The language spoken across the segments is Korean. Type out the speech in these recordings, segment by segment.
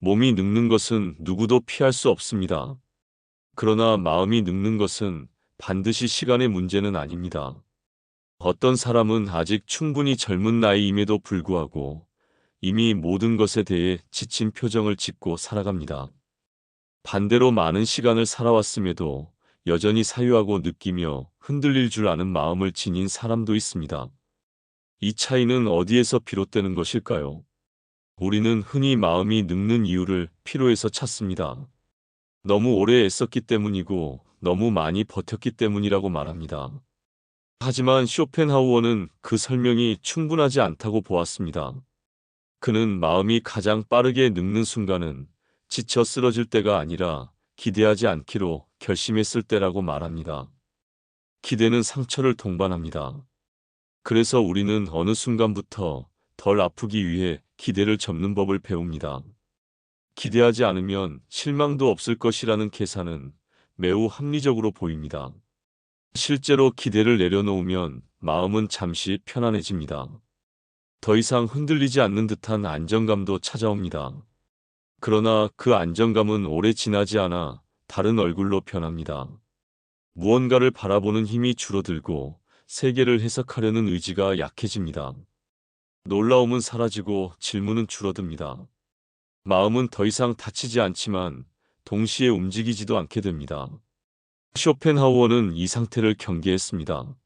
몸이 늙는 것은 누구도 피할 수 없습니다. 그러나 마음이 늙는 것은 반드시 시간의 문제는 아닙니다. 어떤 사람은 아직 충분히 젊은 나이임에도 불구하고 이미 모든 것에 대해 지친 표정을 짓고 살아갑니다. 반대로 많은 시간을 살아왔음에도 여전히 사유하고 느끼며 흔들릴 줄 아는 마음을 지닌 사람도 있습니다. 이 차이는 어디에서 비롯되는 것일까요? 우리는 흔히 마음이 늙는 이유를 피로에서 찾습니다. 너무 오래 애썼기 때문이고 너무 많이 버텼기 때문이라고 말합니다. 하지만 쇼펜하우어는 그 설명이 충분하지 않다고 보았습니다. 그는 마음이 가장 빠르게 늙는 순간은 지쳐 쓰러질 때가 아니라 기대하지 않기로 결심했을 때라고 말합니다. 기대는 상처를 동반합니다. 그래서 우리는 어느 순간부터 덜 아프기 위해 기대를 접는 법을 배웁니다. 기대하지 않으면 실망도 없을 것이라는 계산은 매우 합리적으로 보입니다. 실제로 기대를 내려놓으면 마음은 잠시 편안해집니다. 더 이상 흔들리지 않는 듯한 안정감도 찾아옵니다. 그러나 그 안정감은 오래 지나지 않아 다른 얼굴로 변합니다. 무언가를 바라보는 힘이 줄어들고 세계를 해석하려는 의지가 약해집니다. 놀라움은 사라지고 질문은 줄어듭니다. 마음은 더 이상 다치지 않지만 동시에 움직이지도 않게 됩니다. 쇼펜하우어는 이 상태를 경계했습니다.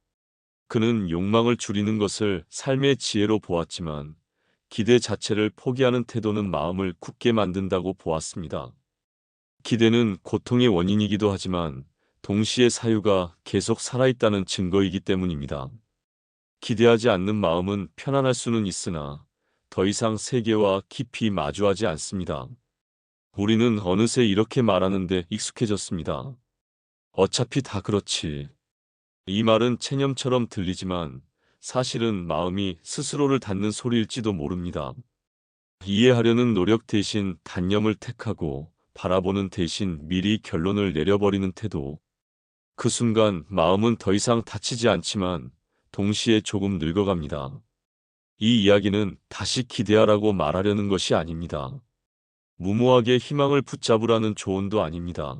그는 욕망을 줄이는 것을 삶의 지혜로 보았지만 기대 자체를 포기하는 태도는 마음을 굳게 만든다고 보았습니다. 기대는 고통의 원인이기도 하지만 동시에 사유가 계속 살아있다는 증거이기 때문입니다. 기대하지 않는 마음은 편안할 수는 있으나 더 이상 세계와 깊이 마주하지 않습니다. 우리는 어느새 이렇게 말하는데 익숙해졌습니다. 어차피 다 그렇지. 이 말은 체념처럼 들리지만 사실은 마음이 스스로를 닫는 소리일지도 모릅니다. 이해하려는 노력 대신 단념을 택하고 바라보는 대신 미리 결론을 내려버리는 태도. 그 순간 마음은 더 이상 다치지 않지만 동시에 조금 늙어갑니다. 이 이야기는 다시 기대하라고 말하려는 것이 아닙니다. 무모하게 희망을 붙잡으라는 조언도 아닙니다.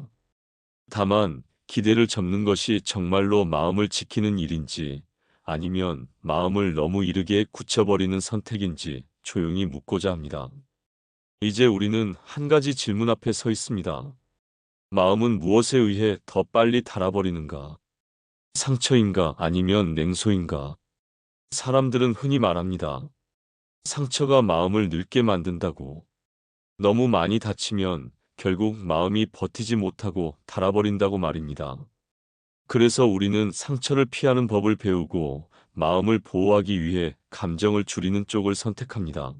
다만 기대를 접는 것이 정말로 마음을 지키는 일인지 아니면 마음을 너무 이르게 굳혀버리는 선택인지 조용히 묻고자 합니다. 이제 우리는 한 가지 질문 앞에 서 있습니다. 마음은 무엇에 의해 더 빨리 닳아버리는가? 상처인가 아니면 냉소인가? 사람들은 흔히 말합니다. 상처가 마음을 늙게 만든다고. 너무 많이 다치면 결국 마음이 버티지 못하고 닳아버린다고 말입니다. 그래서 우리는 상처를 피하는 법을 배우고 마음을 보호하기 위해 감정을 줄이는 쪽을 선택합니다.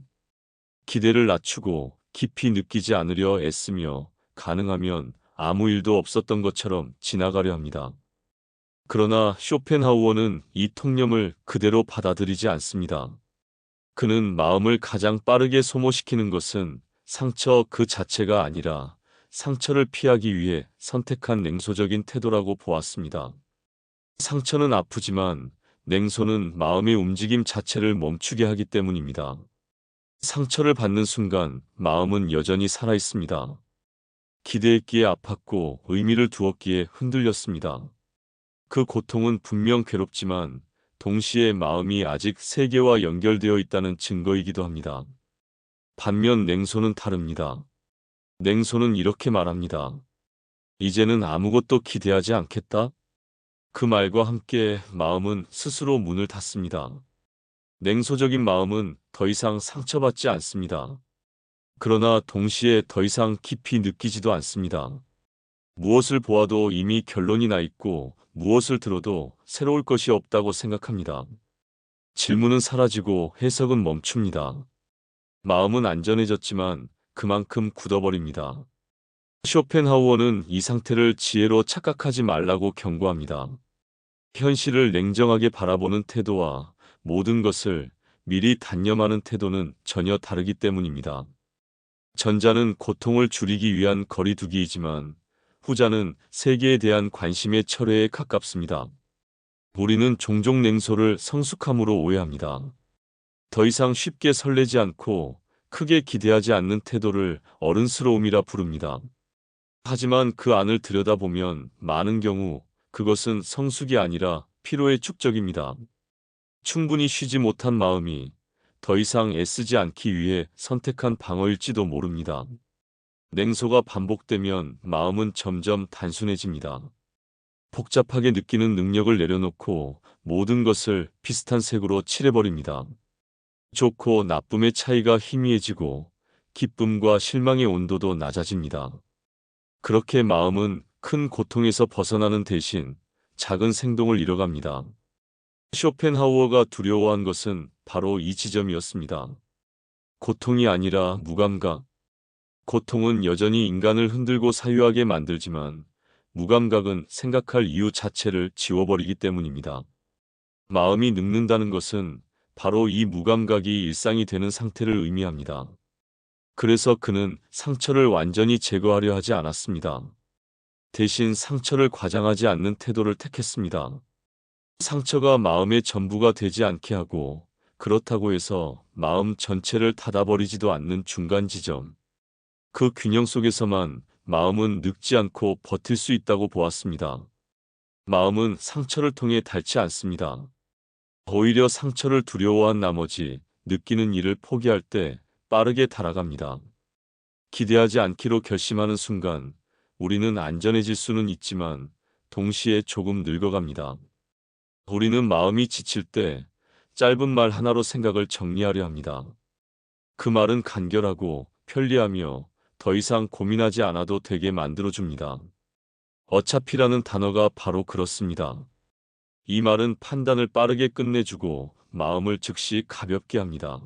기대를 낮추고 깊이 느끼지 않으려 애쓰며 가능하면 아무 일도 없었던 것처럼 지나가려 합니다. 그러나 쇼펜하우어는 이 통념을 그대로 받아들이지 않습니다. 그는 마음을 가장 빠르게 소모시키는 것은 상처 그 자체가 아니라 상처를 피하기 위해 선택한 냉소적인 태도라고 보았습니다. 상처는 아프지만 냉소는 마음의 움직임 자체를 멈추게 하기 때문입니다. 상처를 받는 순간 마음은 여전히 살아있습니다. 기대했기에 아팠고 의미를 두었기에 흔들렸습니다. 그 고통은 분명 괴롭지만 동시에 마음이 아직 세계와 연결되어 있다는 증거이기도 합니다. 반면 냉소는 다릅니다. 냉소는 이렇게 말합니다. 이제는 아무것도 기대하지 않겠다? 그 말과 함께 마음은 스스로 문을 닫습니다. 냉소적인 마음은 더 이상 상처받지 않습니다. 그러나 동시에 더 이상 깊이 느끼지도 않습니다. 무엇을 보아도 이미 결론이 나 있고 무엇을 들어도 새로울 것이 없다고 생각합니다. 질문은 사라지고 해석은 멈춥니다. 마음은 안전해졌지만 그만큼 굳어버립니다. 쇼펜하우어는 이 상태를 지혜로 착각하지 말라고 경고합니다. 현실을 냉정하게 바라보는 태도와 모든 것을 미리 단념하는 태도는 전혀 다르기 때문입니다. 전자는 고통을 줄이기 위한 거리두기이지만 후자는 세계에 대한 관심의 철회에 가깝습니다. 우리는 종종 냉소를 성숙함으로 오해합니다. 더 이상 쉽게 설레지 않고 크게 기대하지 않는 태도를 어른스러움이라 부릅니다. 하지만 그 안을 들여다보면 많은 경우 그것은 성숙이 아니라 피로의 축적입니다. 충분히 쉬지 못한 마음이 더 이상 애쓰지 않기 위해 선택한 방어일지도 모릅니다. 냉소가 반복되면 마음은 점점 단순해집니다. 복잡하게 느끼는 능력을 내려놓고 모든 것을 비슷한 색으로 칠해버립니다. 좋고 나쁨의 차이가 희미해지고 기쁨과 실망의 온도도 낮아집니다. 그렇게 마음은 큰 고통에서 벗어나는 대신 작은 생동을 잃어갑니다. 쇼펜하우어가 두려워한 것은 바로 이 지점이었습니다. 고통이 아니라 무감각. 고통은 여전히 인간을 흔들고 사유하게 만들지만 무감각은 생각할 이유 자체를 지워버리기 때문입니다. 마음이 늙는다는 것은 바로 이 무감각이 일상이 되는 상태를 의미합니다. 그래서 그는 상처를 완전히 제거하려 하지 않았습니다. 대신 상처를 과장하지 않는 태도를 택했습니다. 상처가 마음의 전부가 되지 않게 하고 그렇다고 해서 마음 전체를 닫아버리지도 않는 중간 지점. 그 균형 속에서만 마음은 늙지 않고 버틸 수 있다고 보았습니다. 마음은 상처를 통해 닳지 않습니다. 오히려 상처를 두려워한 나머지 느끼는 일을 포기할 때 빠르게 달아갑니다. 기대하지 않기로 결심하는 순간 우리는 안전해질 수는 있지만 동시에 조금 늙어갑니다. 우리는 마음이 지칠 때 짧은 말 하나로 생각을 정리하려 합니다. 그 말은 간결하고 편리하며 더 이상 고민하지 않아도 되게 만들어줍니다. 어차피라는 단어가 바로 그렇습니다. 이 말은 판단을 빠르게 끝내주고 마음을 즉시 가볍게 합니다.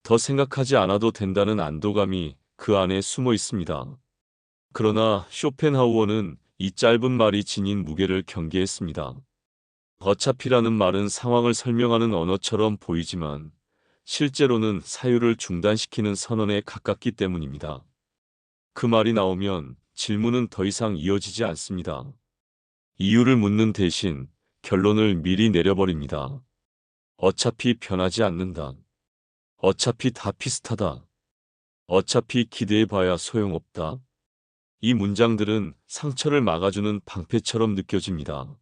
더 생각하지 않아도 된다는 안도감이 그 안에 숨어 있습니다. 그러나 쇼펜하우어는 이 짧은 말이 지닌 무게를 경계했습니다. 어차피라는 말은 상황을 설명하는 언어처럼 보이지만 실제로는 사유를 중단시키는 선언에 가깝기 때문입니다. 그 말이 나오면 질문은 더 이상 이어지지 않습니다. 이유를 묻는 대신 결론을 미리 내려버립니다. 어차피 변하지 않는다. 어차피 다 비슷하다. 어차피 기대해봐야 소용없다. 이 문장들은 상처를 막아주는 방패처럼 느껴집니다.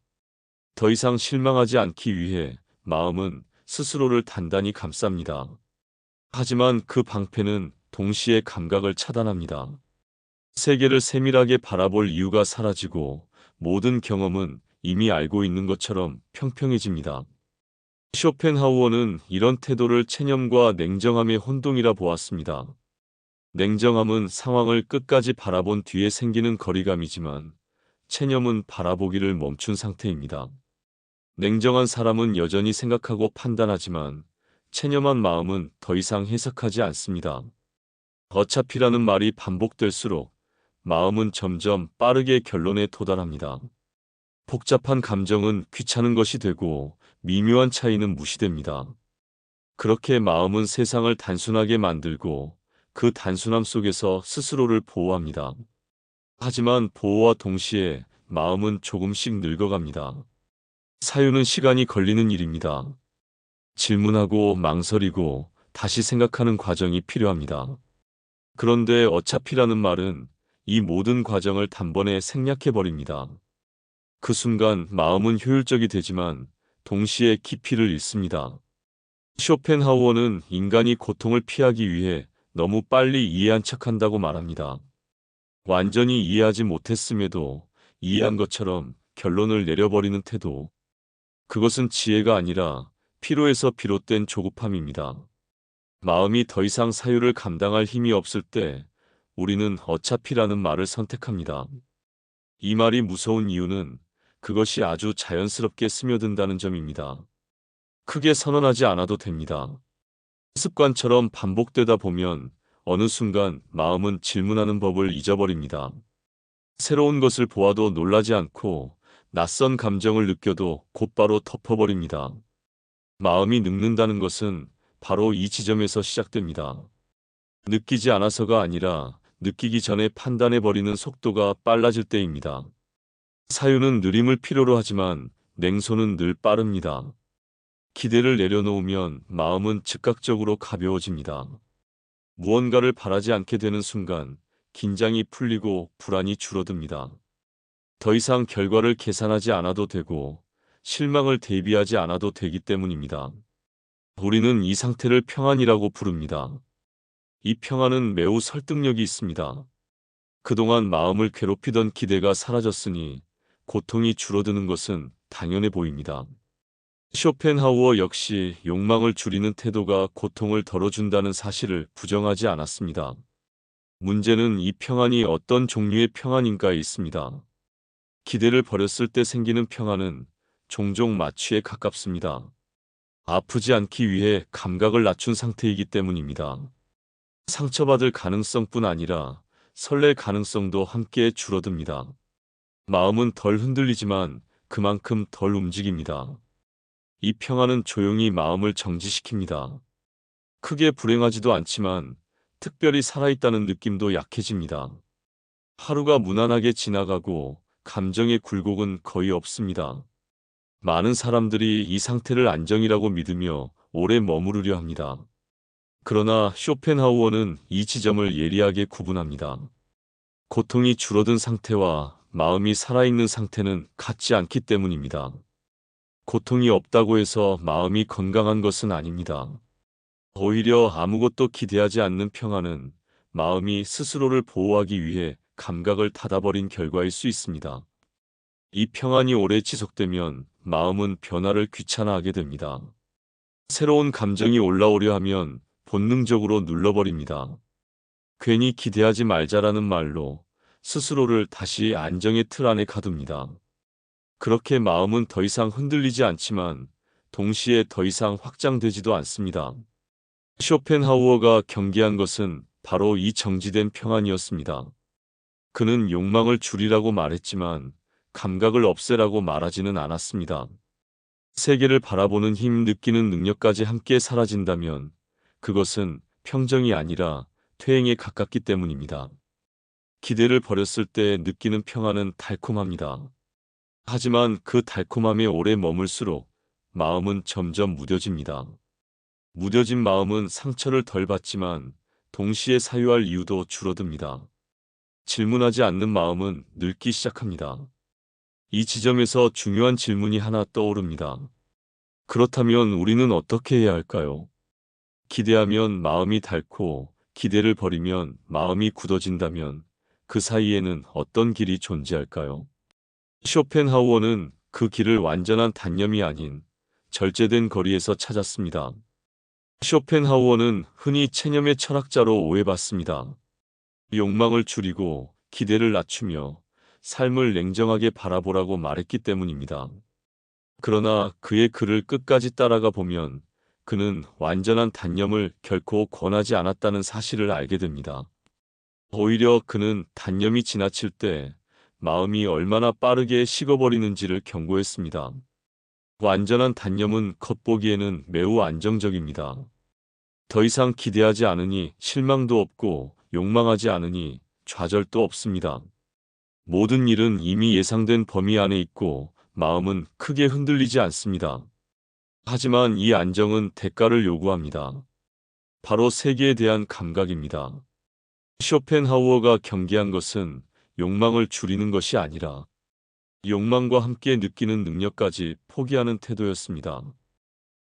더 이상 실망하지 않기 위해 마음은 스스로를 단단히 감쌉니다. 하지만 그 방패는 동시에 감각을 차단합니다. 세계를 세밀하게 바라볼 이유가 사라지고 모든 경험은 이미 알고 있는 것처럼 평평해집니다. 쇼펜하우어는 이런 태도를 체념과 냉정함의 혼동이라 보았습니다. 냉정함은 상황을 끝까지 바라본 뒤에 생기는 거리감이지만 체념은 바라보기를 멈춘 상태입니다. 냉정한 사람은 여전히 생각하고 판단하지만 체념한 마음은 더 이상 해석하지 않습니다. 어차피라는 말이 반복될수록 마음은 점점 빠르게 결론에 도달합니다. 복잡한 감정은 귀찮은 것이 되고 미묘한 차이는 무시됩니다. 그렇게 마음은 세상을 단순하게 만들고 그 단순함 속에서 스스로를 보호합니다. 하지만 보호와 동시에 마음은 조금씩 늙어갑니다. 사유는 시간이 걸리는 일입니다. 질문하고 망설이고 다시 생각하는 과정이 필요합니다. 그런데 어차피라는 말은 이 모든 과정을 단번에 생략해버립니다. 그 순간 마음은 효율적이 되지만 동시에 깊이를 잃습니다. 쇼펜하우어는 인간이 고통을 피하기 위해 너무 빨리 이해한 척한다고 말합니다. 완전히 이해하지 못했음에도 이해한 것처럼 결론을 내려버리는 태도. 그것은 지혜가 아니라 피로에서 비롯된 조급함입니다. 마음이 더 이상 사유를 감당할 힘이 없을 때 우리는 어차피라는 말을 선택합니다. 이 말이 무서운 이유는 그것이 아주 자연스럽게 스며든다는 점입니다. 크게 선언하지 않아도 됩니다. 습관처럼 반복되다 보면 어느 순간 마음은 질문하는 법을 잊어버립니다. 새로운 것을 보아도 놀라지 않고 낯선 감정을 느껴도 곧바로 덮어버립니다. 마음이 늙는다는 것은 바로 이 지점에서 시작됩니다. 느끼지 않아서가 아니라 느끼기 전에 판단해버리는 속도가 빨라질 때입니다. 사유는 느림을 필요로 하지만 냉소는 늘 빠릅니다. 기대를 내려놓으면 마음은 즉각적으로 가벼워집니다. 무언가를 바라지 않게 되는 순간 긴장이 풀리고 불안이 줄어듭니다. 더 이상 결과를 계산하지 않아도 되고 실망을 대비하지 않아도 되기 때문입니다. 우리는 이 상태를 평안이라고 부릅니다. 이 평안은 매우 설득력이 있습니다. 그동안 마음을 괴롭히던 기대가 사라졌으니 고통이 줄어드는 것은 당연해 보입니다. 쇼펜하우어 역시 욕망을 줄이는 태도가 고통을 덜어준다는 사실을 부정하지 않았습니다. 문제는 이 평안이 어떤 종류의 평안인가에 있습니다. 기대를 버렸을 때 생기는 평안은 종종 마취에 가깝습니다. 아프지 않기 위해 감각을 낮춘 상태이기 때문입니다. 상처받을 가능성뿐 아니라 설렐 가능성도 함께 줄어듭니다. 마음은 덜 흔들리지만 그만큼 덜 움직입니다. 이 평안은 조용히 마음을 정지시킵니다. 크게 불행하지도 않지만 특별히 살아있다는 느낌도 약해집니다. 하루가 무난하게 지나가고 감정의 굴곡은 거의 없습니다. 많은 사람들이 이 상태를 안정이라고 믿으며 오래 머무르려 합니다. 그러나 쇼펜하우어는 이 지점을 예리하게 구분합니다. 고통이 줄어든 상태와 마음이 살아있는 상태는 같지 않기 때문입니다. 고통이 없다고 해서 마음이 건강한 것은 아닙니다. 오히려 아무것도 기대하지 않는 평안은 마음이 스스로를 보호하기 위해 감각을 닫아버린 결과일 수 있습니다. 이 평안이 오래 지속되면 마음은 변화를 귀찮아하게 됩니다. 새로운 감정이 올라오려 하면 본능적으로 눌러버립니다. 괜히 기대하지 말자라는 말로 스스로를 다시 안정의 틀 안에 가둡니다. 그렇게 마음은 더 이상 흔들리지 않지만 동시에 더 이상 확장되지도 않습니다. 쇼펜하우어가 경계한 것은 바로 이 정지된 평안이었습니다. 그는 욕망을 줄이라고 말했지만 감각을 없애라고 말하지는 않았습니다. 세계를 바라보는 힘, 느끼는 능력까지 함께 사라진다면 그것은 평정이 아니라 퇴행에 가깝기 때문입니다. 기대를 버렸을 때 느끼는 평안은 달콤합니다. 하지만 그 달콤함에 오래 머물수록 마음은 점점 무뎌집니다. 무뎌진 마음은 상처를 덜 받지만 동시에 사유할 이유도 줄어듭니다. 질문하지 않는 마음은 늙기 시작합니다. 이 지점에서 중요한 질문이 하나 떠오릅니다. 그렇다면 우리는 어떻게 해야 할까요? 기대하면 마음이 닳고 기대를 버리면 마음이 굳어진다면 그 사이에는 어떤 길이 존재할까요? 쇼펜하우어는 그 길을 완전한 단념이 아닌 절제된 거리에서 찾았습니다. 쇼펜하우어는 흔히 체념의 철학자로 오해받습니다. 욕망을 줄이고 기대를 낮추며 삶을 냉정하게 바라보라고 말했기 때문입니다. 그러나 그의 글을 끝까지 따라가 보면 그는 완전한 단념을 결코 권하지 않았다는 사실을 알게 됩니다. 오히려 그는 단념이 지나칠 때 마음이 얼마나 빠르게 식어버리는지를 경고했습니다. 완전한 단념은 겉보기에는 매우 안정적입니다. 더 이상 기대하지 않으니 실망도 없고 욕망하지 않으니 좌절도 없습니다. 모든 일은 이미 예상된 범위 안에 있고 마음은 크게 흔들리지 않습니다. 하지만 이 안정은 대가를 요구합니다. 바로 세계에 대한 감각입니다. 쇼펜하우어가 경계한 것은 욕망을 줄이는 것이 아니라 욕망과 함께 느끼는 능력까지 포기하는 태도였습니다.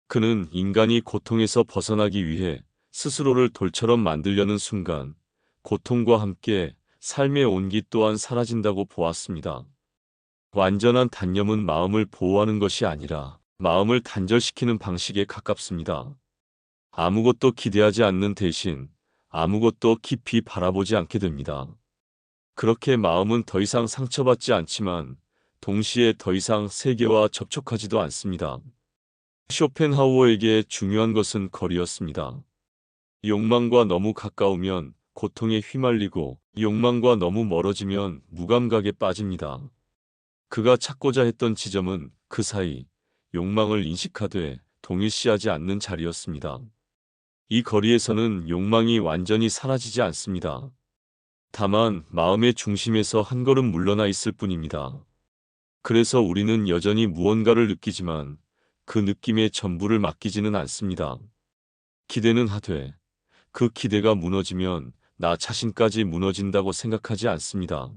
그는 인간이 고통에서 벗어나기 위해 스스로를 돌처럼 만들려는 순간 고통과 함께 삶의 온기 또한 사라진다고 보았습니다. 완전한 단념은 마음을 보호하는 것이 아니라 마음을 단절시키는 방식에 가깝습니다. 아무것도 기대하지 않는 대신 아무것도 깊이 바라보지 않게 됩니다. 그렇게 마음은 더 이상 상처받지 않지만 동시에 더 이상 세계와 접촉하지도 않습니다. 쇼펜하우어에게 중요한 것은 거리였습니다. 욕망과 너무 가까우면 고통에 휘말리고 욕망과 너무 멀어지면 무감각에 빠집니다. 그가 찾고자 했던 지점은 그 사이 욕망을 인식하되 동일시하지 않는 자리였습니다. 이 거리에서는 욕망이 완전히 사라지지 않습니다. 다만 마음의 중심에서 한 걸음 물러나 있을 뿐입니다. 그래서 우리는 여전히 무언가를 느끼지만 그 느낌의 전부를 맡기지는 않습니다. 기대는 하되 그 기대가 무너지면 나 자신까지 무너진다고 생각하지 않습니다.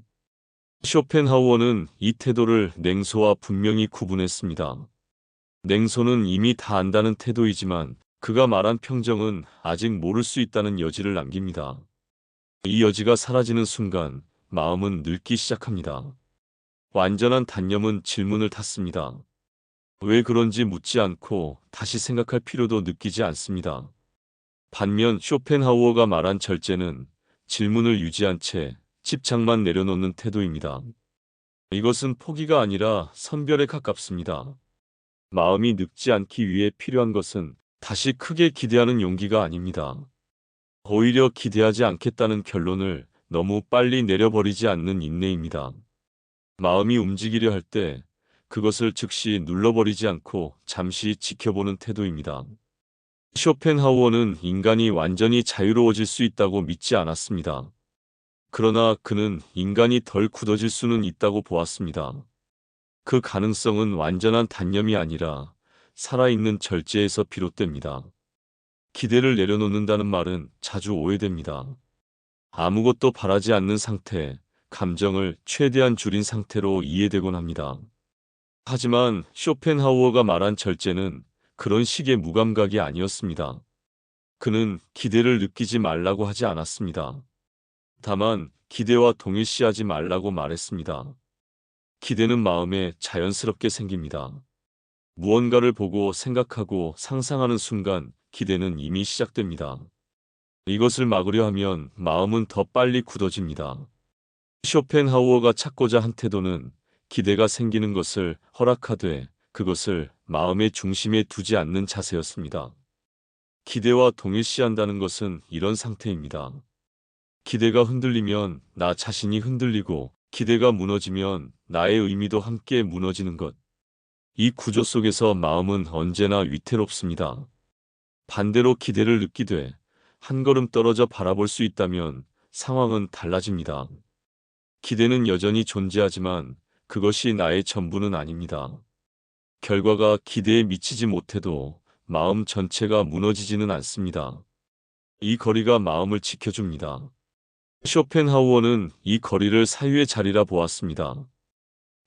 쇼펜하우어는 이 태도를 냉소와 분명히 구분했습니다. 냉소는 이미 다 안다는 태도이지만 그가 말한 평정은 아직 모를 수 있다는 여지를 남깁니다. 이 여지가 사라지는 순간 마음은 늙기 시작합니다. 완전한 단념은 질문을 닫습니다. 왜 그런지 묻지 않고 다시 생각할 필요도 느끼지 않습니다. 반면 쇼펜하우어가 말한 절제는 질문을 유지한 채 집착만 내려놓는 태도입니다. 이것은 포기가 아니라 선별에 가깝습니다. 마음이 늙지 않기 위해 필요한 것은 다시 크게 기대하는 용기가 아닙니다. 오히려 기대하지 않겠다는 결론을 너무 빨리 내려버리지 않는 인내입니다. 마음이 움직이려 할 때 그것을 즉시 눌러버리지 않고 잠시 지켜보는 태도입니다. 쇼펜하우어는 인간이 완전히 자유로워질 수 있다고 믿지 않았습니다. 그러나 그는 인간이 덜 굳어질 수는 있다고 보았습니다. 그 가능성은 완전한 단념이 아니라 살아있는 절제에서 비롯됩니다. 기대를 내려놓는다는 말은 자주 오해됩니다. 아무것도 바라지 않는 상태, 감정을 최대한 줄인 상태로 이해되곤 합니다. 하지만 쇼펜하우어가 말한 절제는 그런 식의 무감각이 아니었습니다. 그는 기대를 느끼지 말라고 하지 않았습니다. 다만 기대와 동일시하지 말라고 말했습니다. 기대는 마음에 자연스럽게 생깁니다. 무언가를 보고 생각하고 상상하는 순간 기대는 이미 시작됩니다. 이것을 막으려 하면 마음은 더 빨리 굳어집니다. 쇼펜하우어가 찾고자 한 태도는 기대가 생기는 것을 허락하되 그것을 마음의 중심에 두지 않는 자세였습니다. 기대와 동일시한다는 것은 이런 상태입니다. 기대가 흔들리면 나 자신이 흔들리고 기대가 무너지면 나의 의미도 함께 무너지는 것. 이 구조 속에서 마음은 언제나 위태롭습니다. 반대로 기대를 느끼되 한 걸음 떨어져 바라볼 수 있다면 상황은 달라집니다. 기대는 여전히 존재하지만 그것이 나의 전부는 아닙니다. 결과가 기대에 미치지 못해도 마음 전체가 무너지지는 않습니다. 이 거리가 마음을 지켜줍니다. 쇼펜하우어는 이 거리를 사유의 자리라 보았습니다.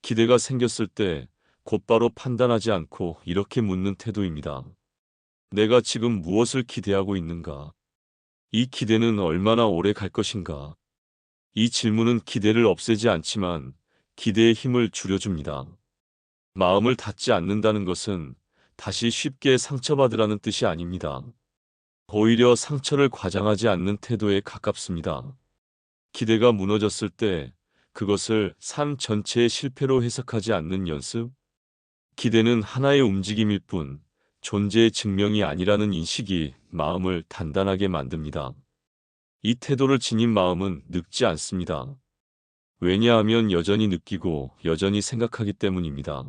기대가 생겼을 때 곧바로 판단하지 않고 이렇게 묻는 태도입니다. 내가 지금 무엇을 기대하고 있는가? 이 기대는 얼마나 오래 갈 것인가? 이 질문은 기대를 없애지 않지만 기대의 힘을 줄여줍니다. 마음을 닫지 않는다는 것은 다시 쉽게 상처받으라는 뜻이 아닙니다. 오히려 상처를 과장하지 않는 태도에 가깝습니다. 기대가 무너졌을 때 그것을 삶 전체의 실패로 해석하지 않는 연습? 기대는 하나의 움직임일 뿐 존재의 증명이 아니라는 인식이 마음을 단단하게 만듭니다. 이 태도를 지닌 마음은 늙지 않습니다. 왜냐하면 여전히 느끼고 여전히 생각하기 때문입니다.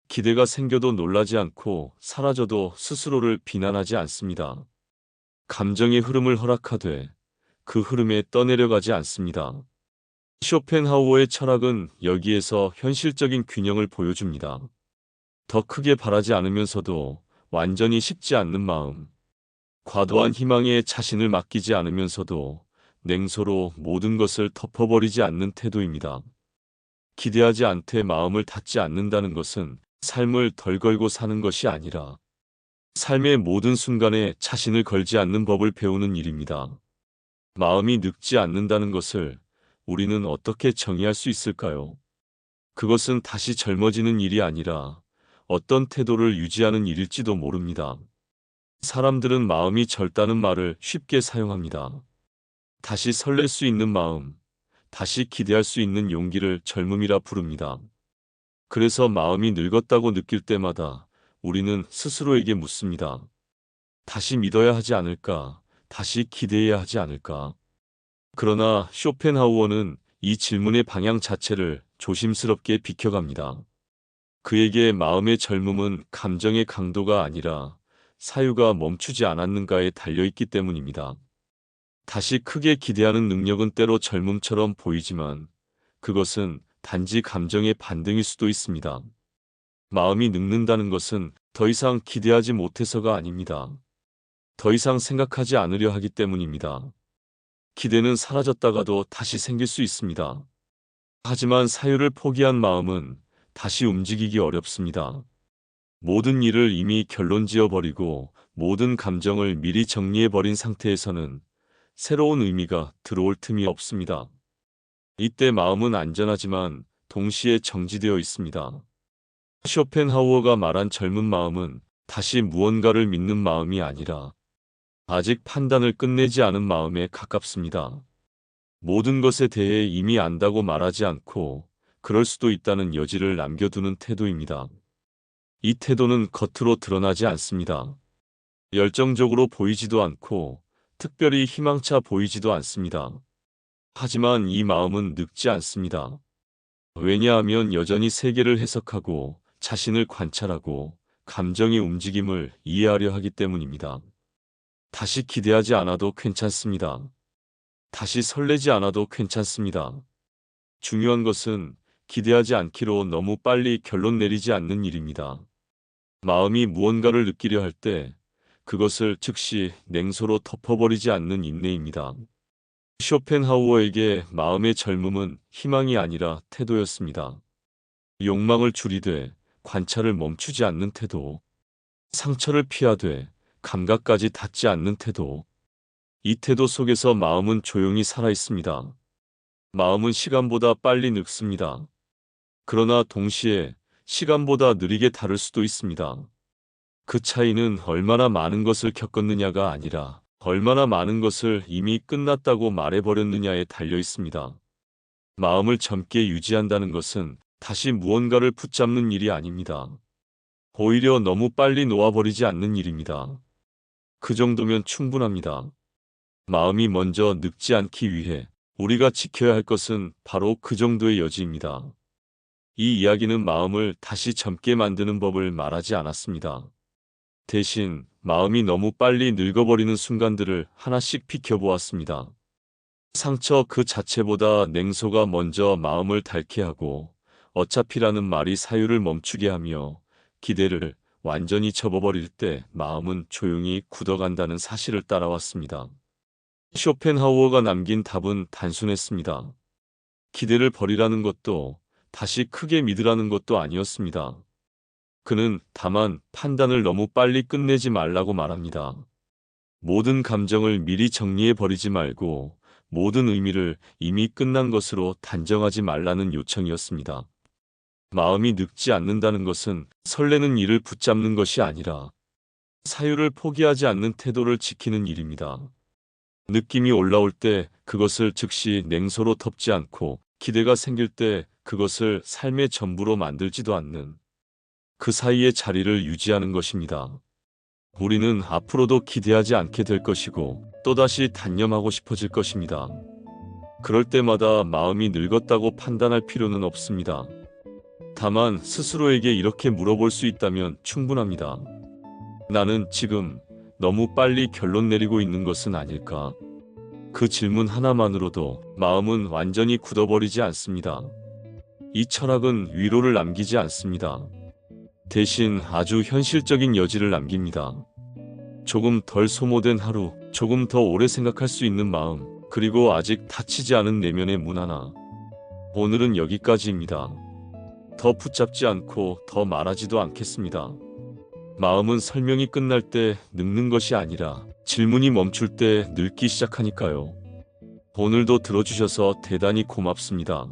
기대가 생겨도 놀라지 않고 사라져도 스스로를 비난하지 않습니다. 감정의 흐름을 허락하되 그 흐름에 떠내려가지 않습니다. 쇼펜하우어의 철학은 여기에서 현실적인 균형을 보여줍니다. 더 크게 바라지 않으면서도 완전히 식지 않는 마음. 과도한 희망에 자신을 맡기지 않으면서도 냉소로 모든 것을 덮어버리지 않는 태도입니다. 기대하지 않되 마음을 닫지 않는다는 것은 삶을 덜 걸고 사는 것이 아니라 삶의 모든 순간에 자신을 걸지 않는 법을 배우는 일입니다. 마음이 늙지 않는다는 것을 우리는 어떻게 정의할 수 있을까요? 그것은 다시 젊어지는 일이 아니라 어떤 태도를 유지하는 일일지도 모릅니다. 사람들은 마음이 젊다는 말을 쉽게 사용합니다. 다시 설렐 수 있는 마음, 다시 기대할 수 있는 용기를 젊음이라 부릅니다. 그래서 마음이 늙었다고 느낄 때마다 우리는 스스로에게 묻습니다. 다시 믿어야 하지 않을까? 다시 기대해야 하지 않을까? 그러나 쇼펜하우어는 이 질문의 방향 자체를 조심스럽게 비켜갑니다. 그에게 마음의 젊음은 감정의 강도가 아니라 사유가 멈추지 않았는가에 달려있기 때문입니다. 다시 크게 기대하는 능력은 때로 젊음처럼 보이지만 그것은 단지 감정의 반등일 수도 있습니다. 마음이 늙는다는 것은 더 이상 기대하지 못해서가 아닙니다. 더 이상 생각하지 않으려 하기 때문입니다. 기대는 사라졌다가도 다시 생길 수 있습니다. 하지만 사유를 포기한 마음은 다시 움직이기 어렵습니다. 모든 일을 이미 결론 지어버리고 모든 감정을 미리 정리해버린 상태에서는 새로운 의미가 들어올 틈이 없습니다. 이때 마음은 안전하지만 동시에 정지되어 있습니다. 쇼펜하우어가 말한 젊은 마음은 다시 무언가를 믿는 마음이 아니라 아직 판단을 끝내지 않은 마음에 가깝습니다. 모든 것에 대해 이미 안다고 말하지 않고 그럴 수도 있다는 여지를 남겨두는 태도입니다. 이 태도는 겉으로 드러나지 않습니다. 열정적으로 보이지도 않고 특별히 희망차 보이지도 않습니다. 하지만 이 마음은 늙지 않습니다. 왜냐하면 여전히 세계를 해석하고 자신을 관찰하고 감정의 움직임을 이해하려 하기 때문입니다. 다시 기대하지 않아도 괜찮습니다. 다시 설레지 않아도 괜찮습니다. 중요한 것은 기대하지 않기로 너무 빨리 결론 내리지 않는 일입니다. 마음이 무언가를 느끼려 할 때 그것을 즉시 냉소로 덮어버리지 않는 인내입니다. 쇼펜하우어에게 마음의 젊음은 희망이 아니라 태도였습니다. 욕망을 줄이되 관찰을 멈추지 않는 태도, 상처를 피하되 감각까지 닿지 않는 태도. 이 태도 속에서 마음은 조용히 살아 있습니다. 마음은 시간보다 빨리 늙습니다. 그러나 동시에 시간보다 느리게 다를 수도 있습니다. 그 차이는 얼마나 많은 것을 겪었느냐가 아니라 얼마나 많은 것을 이미 끝났다고 말해버렸느냐에 달려 있습니다. 마음을 젊게 유지한다는 것은 다시 무언가를 붙잡는 일이 아닙니다. 오히려 너무 빨리 놓아버리지 않는 일입니다. 그 정도면 충분합니다. 마음이 먼저 늙지 않기 위해 우리가 지켜야 할 것은 바로 그 정도의 여지입니다. 이 이야기는 마음을 다시 젊게 만드는 법을 말하지 않았습니다. 대신 마음이 너무 빨리 늙어버리는 순간들을 하나씩 비켜보았습니다. 상처 그 자체보다 냉소가 먼저 마음을 닳게 하고 어차피라는 말이 사유를 멈추게 하며 기대를 완전히 접어버릴 때 마음은 조용히 굳어간다는 사실을 따라왔습니다. 쇼펜하우어가 남긴 답은 단순했습니다. 기대를 버리라는 것도 다시 크게 믿으라는 것도 아니었습니다. 그는 다만 판단을 너무 빨리 끝내지 말라고 말합니다. 모든 감정을 미리 정리해버리지 말고 모든 의미를 이미 끝난 것으로 단정하지 말라는 요청이었습니다. 마음이 늙지 않는다는 것은 설레는 일을 붙잡는 것이 아니라 사유를 포기하지 않는 태도를 지키는 일입니다. 느낌이 올라올 때 그것을 즉시 냉소로 덮지 않고 기대가 생길 때 그것을 삶의 전부로 만들지도 않는 그 사이의 자리를 유지하는 것입니다. 우리는 앞으로도 기대하지 않게 될 것이고 또다시 단념하고 싶어질 것입니다. 그럴 때마다 마음이 늙었다고 판단할 필요는 없습니다. 다만 스스로에게 이렇게 물어볼 수 있다면 충분합니다. 나는 지금 너무 빨리 결론 내리고 있는 것은 아닐까? 그 질문 하나만으로도 마음은 완전히 굳어버리지 않습니다. 이 철학은 위로를 남기지 않습니다. 대신 아주 현실적인 여지를 남깁니다. 조금 덜 소모된 하루, 조금 더 오래 생각할 수 있는 마음, 그리고 아직 닫히지 않은 내면의 문 하나. 오늘은 여기까지입니다. 더 붙잡지 않고 더 말하지도 않겠습니다. 마음은 설명이 끝날 때 늙는 것이 아니라 질문이 멈출 때 늙기 시작하니까요. 오늘도 들어주셔서 대단히 고맙습니다.